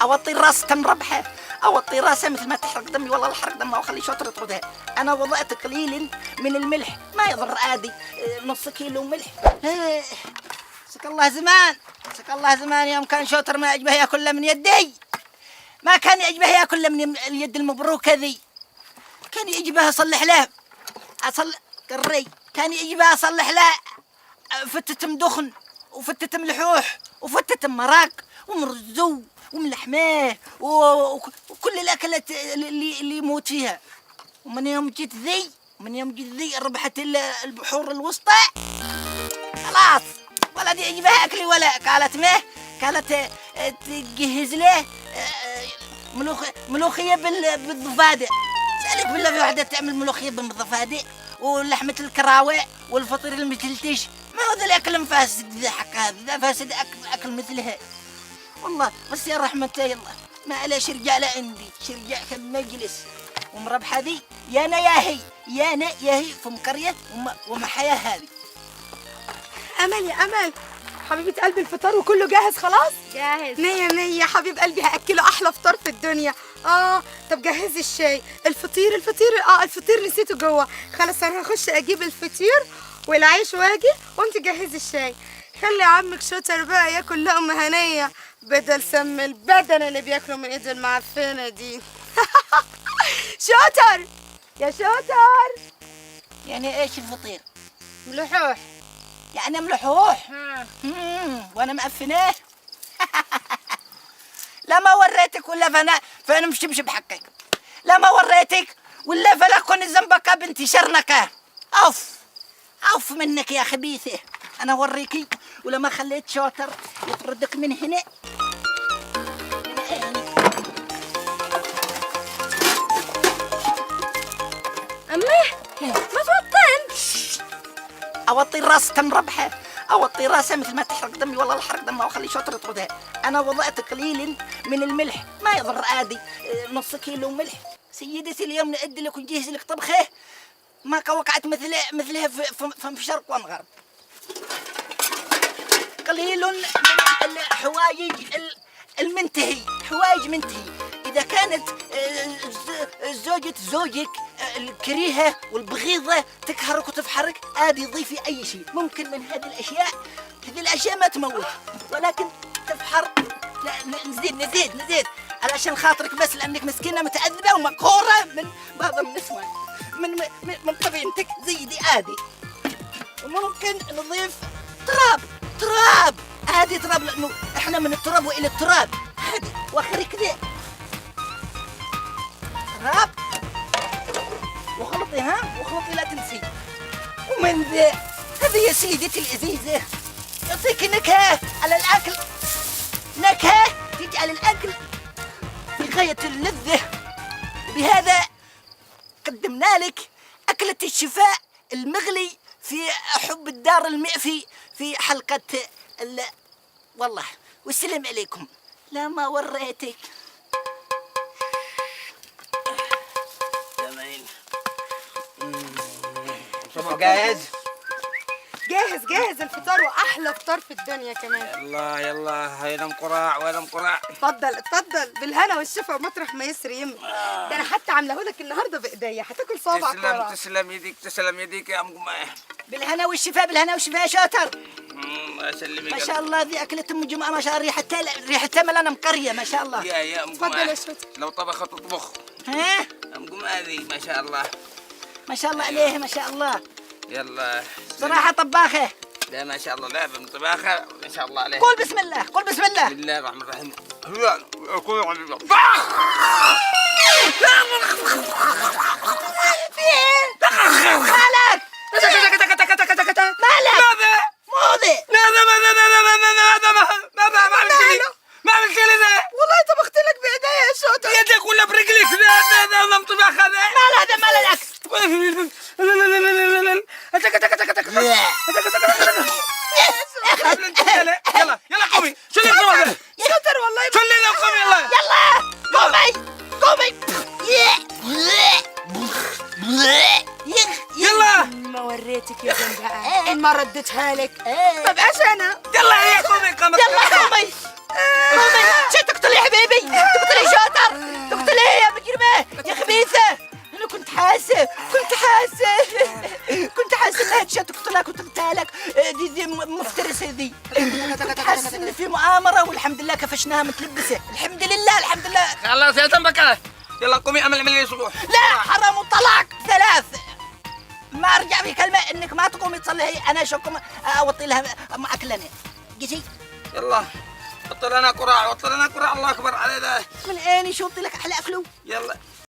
اوطي الراس تنربحه، اوطي راسه مثل ما تحرق دمي، والله الحرق دمه واخلي شوتر يطردها. انا وضعت قليل من الملح ما يضر عادي، نص كيلو ملح. سك الله زمان، سك الله زمان يوم كان شوتر ما يعجبه ياكل من يدي، ما كان يعجبه ياكل من اليد المبروكه ذي، كان يعجبه اصلح له قري، كان يعجبه اصلح له فتة مدخن وفتة ملحوح وفتة مراق ومرزو وملحماه وكل الاكلات اللي يموت فيها. ومن يوم جيت ذي ربحت البحور الوسطى خلاص، ولا دي يعجبها اكلي ولا. قالت ما قالت تجهز له ملوخيه بالضفادع. سألك بالله في واحدة تعمل ملوخيه بالضفادع ولحمة الكراوي والفطير المتلتش؟ ما هو ذا الأكل مفاسد ذا حق هذا، فاسد أكل مثلها والله. بس يا رحمة الله ما عليه شرجع لعندي، شرجع كم مجلس ومربحة ذي يانا يا هي في مقرية ومحيا هذه. أمل يا أمل حبيبة قلبي، الفطار وكله جاهز خلاص؟ جاهز. مية حبيب قلبي، هأكله أحلى فطار في الدنيا. طب جهزي الشاي. الفطير الفطير نسيته جوه. خلاص أنا هخش أجيب الفطير والعيش واجي وأنت جهزي الشاي. خلي عمك شوتر بقى ياكل لقمة هنية بدل سم البدن اللي بياكله من إيد المعفنة دي. شوتر يا شوتر. يعني إيش الفطير؟ ملحوح. يعني ملحوح؟ وانا مقفناه. لا ما وريتك ولا فانا مشبشب حقك، لا ما وريتك ولا فلا كون ذنبك بنتي شرنكه. اوف منك يا خبيثه، انا اوريكي ولا ما خليت شوتر يطردك من هنا. أمه ما توطن. اوطي الراس تنربحه، اوطي راسه مثل ما تحرق دمي، والله الحرق دمه واخلي شوتر يطردها. انا وضعت قليل من الملح ما يضر عادي، نص كيلو ملح. سيدتي اليوم نعد لك ونجهز لك طبخه ما وقعت مثلها في شرق وغرب. قليل من الحوايج المنتهي، حوايج منتهي. إذا كانت زوجك الكريهة والبغيضة تكهرك وتفحرك، عادي ضيفي أي شيء ممكن من هذه الأشياء. هذه الأشياء ما تموت ولكن تفحر. لا نزيد علشان خاطرك بس، لأنك مسكينة متعذبة ومقهورة من بعض النسوان من طبيعتك زي دي عادي. وممكن نضيف تراب عادي، تراب لأنه إحنا من التراب وإلى التراب عادي. وآخر كذا تراب وخلطي لا تنسي. ومن ذا هذه يا سيدتي العزيزة يعطيك نكهة على الأكل، نكهة تجعل الأكل في غاية اللذة. بهذا قدمنا لك أكلة الشفاء المغلي في حب الدار المئفي في حلقة والله. والسلام عليكم. لا ما وريتك. جاهز الفطار، واحلى فطار في الدنيا كمان. يلا هينا مقراع ولا مقراع. اتفضل بالهنا والشفا مطرح ما يسري يمك. ده انا حتى عامله لك النهارده بايديا، هتاكل صوابعك. تسلم يديك يا ام قماح. بالهنا والشفاء يا شاطر. الله يسلمك. ما شاء الله ذي اكلة ام جمعه، ما شاء الله ريحتها ملانه مقريه ما شاء الله. يا ام قماح. اتفضل يا شوتر. لو طبخت تطبخ. ها ام قماح ذي ما شاء الله. ما شاء الله عليه ما شاء الله. يلا صراحه طباخه. لا ما شاء الله، لا من طباخه ما شاء الله عليه. قول بسم الله. بسم الله الرحمن الرحيم. مالك؟ ما عملت لي ذا. والله طبخت لك بايديا يا شوتر. يدك ولا برجلك؟ ذا لم طبخ هذا. مال الاكل. يلا قومي. شلي الطبق. شوتر والله. شلي له قومي يلا. ما وريتك يا بقى ما ردتها لك. طب ايش انا؟ يلا يا قومي. يلا قومي شو تقتل يا حبيبي؟ كنت حاسس انها تشات، قلت لها كنت قلتها لك. دي مفترسه دي. كنت حاسس ان في مؤامره، والحمد لله كفشناها متلبسه. الحمد لله الحمد لله. خلاص يا تنبكة، يلا قومي اعمل لي صبوح. لا حرام وطلاق 3. ما ارجع في كلمه انك ما تقومي تصلي. هي انا شوكم اوطي لها اكلني. جيتي يلا وطر لنا قراع، وطر لنا قراع، الله اكبر على ذا. من عيني شو قلت لك احلى اكلو. يلا